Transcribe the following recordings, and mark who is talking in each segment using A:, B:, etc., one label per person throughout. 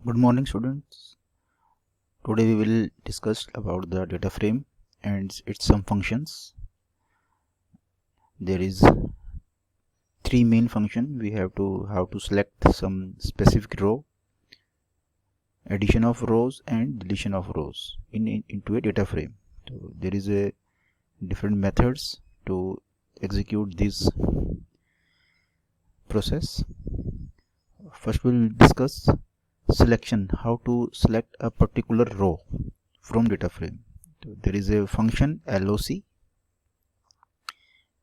A: Good morning, students. Today we will discuss about the data frame and its some functions. There is three main function. We have to select some specific row, addition of rows and deletion of rows into a data frame. So there is a different methods to execute this process. First we'll discuss selection, how to select a particular row from data frame. So there is a function LOC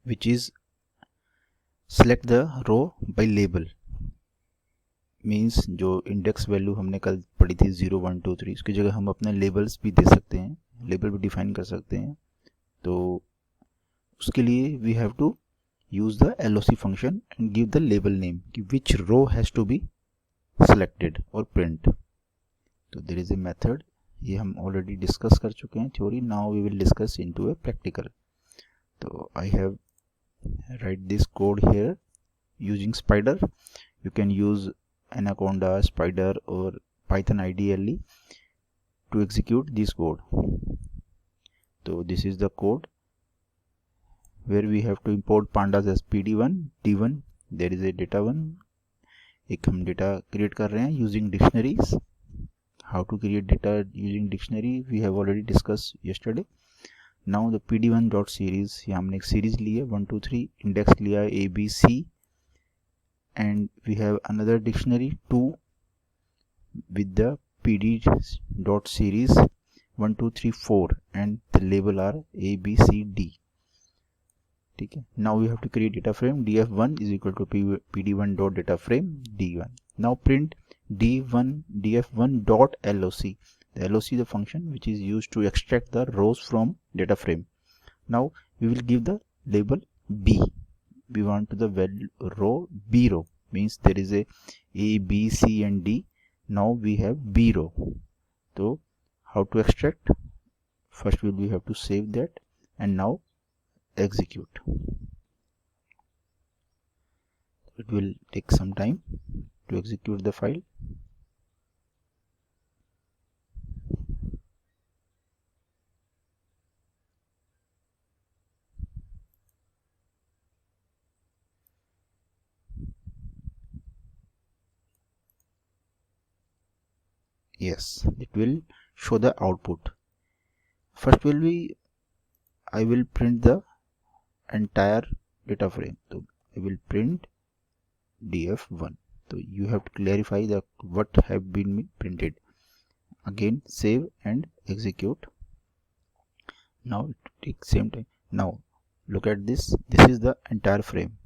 A: which is select the row by label. Means जो index value हमने कल पढ़ी थी 0 1 2 3 उसकी जगह हम अपने labels भी दे सकते हैं, लेबल भी डिफाइन कर सकते हैं. तो उसके लिए we have to use the LOC function and give the label name कि which row has to be selected और प्रिंट. तो देयर इज ए मेथड, ये हम ऑलरेडी डिस्कस कर चुके हैं theory. Now we will discuss into a practical. तो I have write this code here using Spider. You can use Anaconda, Spider or Python ideally to execute this code. So this is the code where we have to import pandas as pd1 d1. There is a data1. एक हम data create कर रहे हैं using dictionaries. How to create data using dictionary we have already discussed yesterday. Now the pd1 dot series, यहाँ हमने एक series ली है 1 2 3, index लिया है a b c and we have another dictionary 2 with the pd dot series 1 2 3 4 and the label are a b c d. ठीक है. Now we have to create data frame df1 is equal to pd1 dot data frame d1. Now print d1 df1 dot loc. The LOC is the function which is used to extract the rows from data frame. Now we will give the label B. We want the value row B row, means there is a B, C and D. Now we have B row. So how to extract? First we have to save that and now execute. It will take some time to execute the file. Yes, it will show the output. First I will print the entire data frame. So I will print df1. So you have to clarify the what have been printed. Again save and execute. Now it takes same time. Now look at this. This is the entire frame.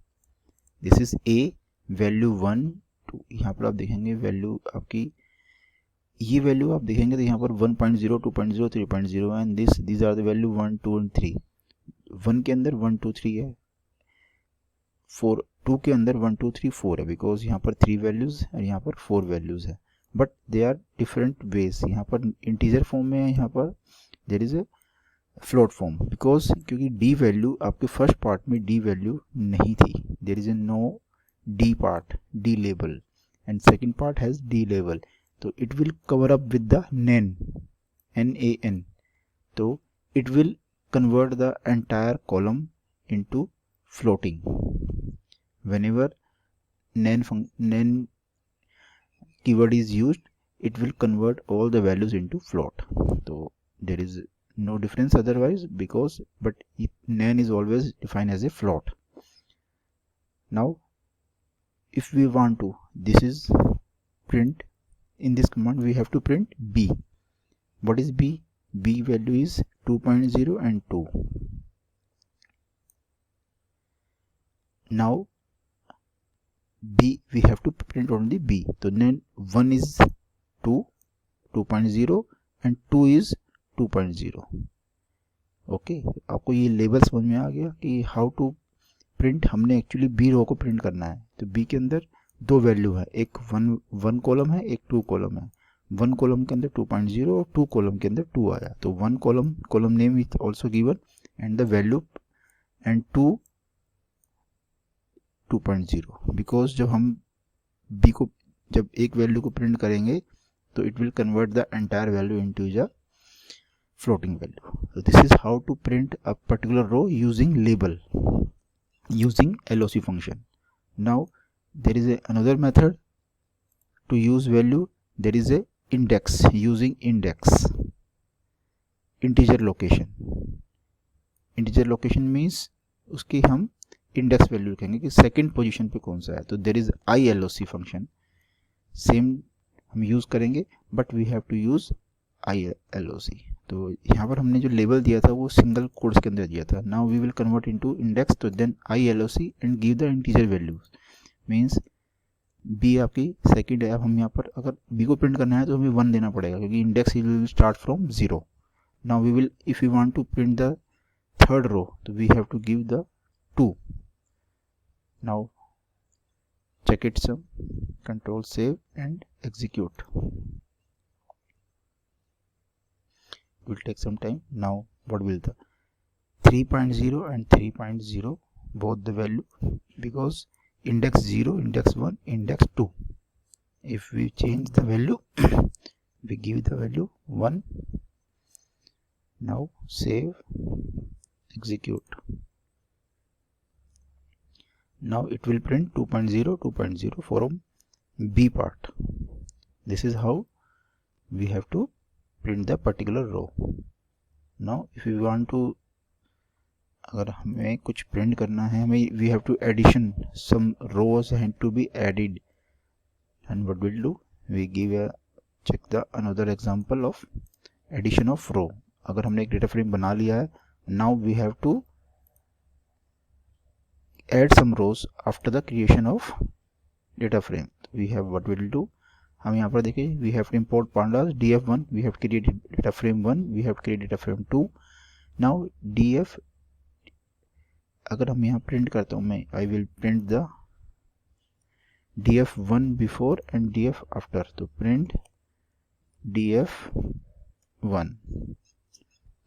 A: This is a value 1 2. यहाँ पर आप देखेंगे value आपकी ये value आप देखेंगे तो यहाँ पर 1.0 2.0 3.0 and these are the value 1 2 and 3. 1 के अंदर 1 2 3 है, 4 2 के अंदर 1 2 3 4 है, बिकॉज यहाँ पर 3 वैल्यूज और यहाँ पर 4 वैल्यूज है, but they are different ways. यहाँ पर इंटीजर फॉर्म में है, यहाँ पर there is a float form, because क्योंकि डी वैल्यू आपके फर्स्ट पार्ट में डी वैल्यू नहीं थी. There is a no D part, D label, and second part has D label. तो it will cover up with the nan, nan. So it will convert the entire column into floating. Whenever nan keyword is used, it will convert all the values into float. So there is no difference otherwise, because but nan is always defined as a float. Now if we want to, this is print. In this command we have to print B. What is B? B value is 2.0 and 2. Now B we have to print only B. So then 1 is 2 2.0 and 2 is 2.0. Okay, आपको ये label समझ में आ गया कि how to print. हमने actually B रो को print करना है. तो बी के अंदर दो वैल्यू है, एक वन कॉलम है, एक 2 कॉलम है. 1 कॉलम के अंदर 2.0 और 2 कॉलम के अंदर 2 आया. तो 1 column name is also given and the value and 2.0. Because जब हम बी को जब एक वैल्यू को प्रिंट करेंगे तो it will convert the entire value into the floating value. So this is how to print a particular row using label, using LOC function. Now there is another method to use value. There is a index, using index, integer location. Integer location means उसकी हम index value लिखेंगे कि second position पे कौन सा है. तो there is ILOC function, same हम यूज करेंगे but we have to use ILOC. तो यहाँ पर हमने जो लेबल दिया था वो सिंगल कोट्स के अंदर दिया था. Now we will convert into index, तो then ILOC and give the integer value. Means B आपकी सेकंड है. अब हम यहाँ पर अगर बी को प्रिंट करना है तो हमें 1 देना पड़ेगा क्योंकि index will start from 0. Now we will, if you want to print the third row, तो we have to give the 2. Now check it some, control save and execute. It will take some time. Now what will the 3.0 and 3.0 both the value, because index 0, index 1, index 2. If we change the value we give the value 1. Now save, execute. Now it will print 2.0, 2.0 from B part. This is how we have to print the particular row. Now if we want to, अगर हमें कुछ print करना है, हमें we have to addition, some rows have to be added, and what we'll do, we give a, check the another example of addition of row. अगर हमने एक data frame बना लिया है, now we have to add some rows after the creation of data frame. We have, what we will do, हम यहाँ पर देखिए, we have to import pandas df1, we have created data frame 1, we have created data frame 2. now df, अगर हम यहाँ print करता हूँ मैं, I will print the df1 before and df after. तो print df1.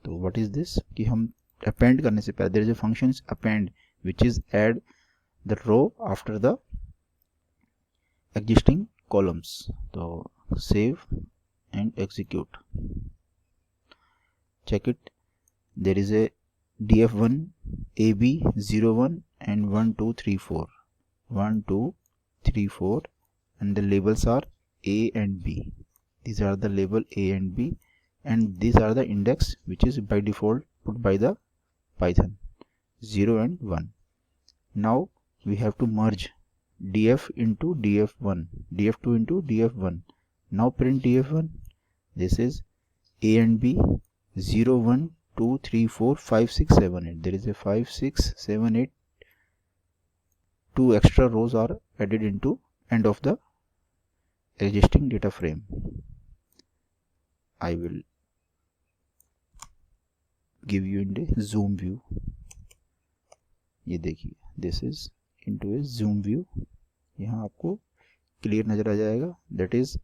A: तो what is this, कि हम append करने से पहले there is a function append which is add the row after the existing columns. So save and execute. Check it. There is a df1 AB 01 and 1 2 3 4, 1 2 3 4, and the labels are A and B. These are the label A and B, and these are the index which is by default put by the Python, 0 and 1. Now we have to merge df into df1, df2 into df1. Now print df1. This is A and B 0 1 2 3 4 5 6 7 8. There is a 5 6 7 8. 2 extra rows are added into end of the existing data frame. I will give you in the zoom view. ये देखिए, this is into a zoom view. यहाँ आपको clear नजर आ जाएगा. That is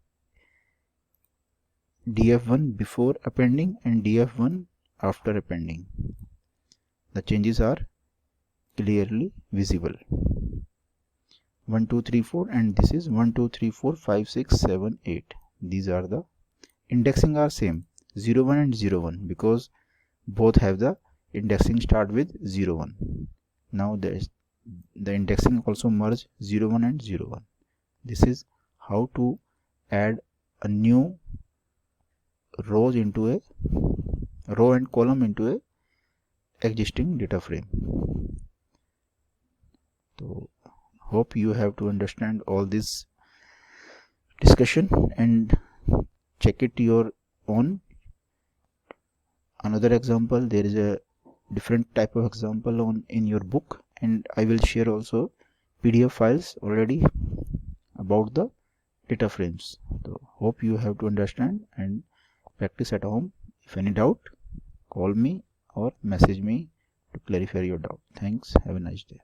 A: df1 before appending and df1 after appending. The changes are clearly visible. 1 2 3 4, and this is 1 2 3 4 5 6 7 8. These are the indexing are same, 0 1 and 0 1, because both have the indexing start with 0 1. Now the indexing also merge 0 1 and 0 1. This is how to add a new rows into a row and column into a existing data frame. So hope you have to understand all this discussion and check it your own. Another example, there is a different type of example on in your book, and I will share also PDF files already about the data frames. So hope you have to understand and practice at home. If any doubt, call me or message me to clarify your doubt. Thanks. Have a nice day.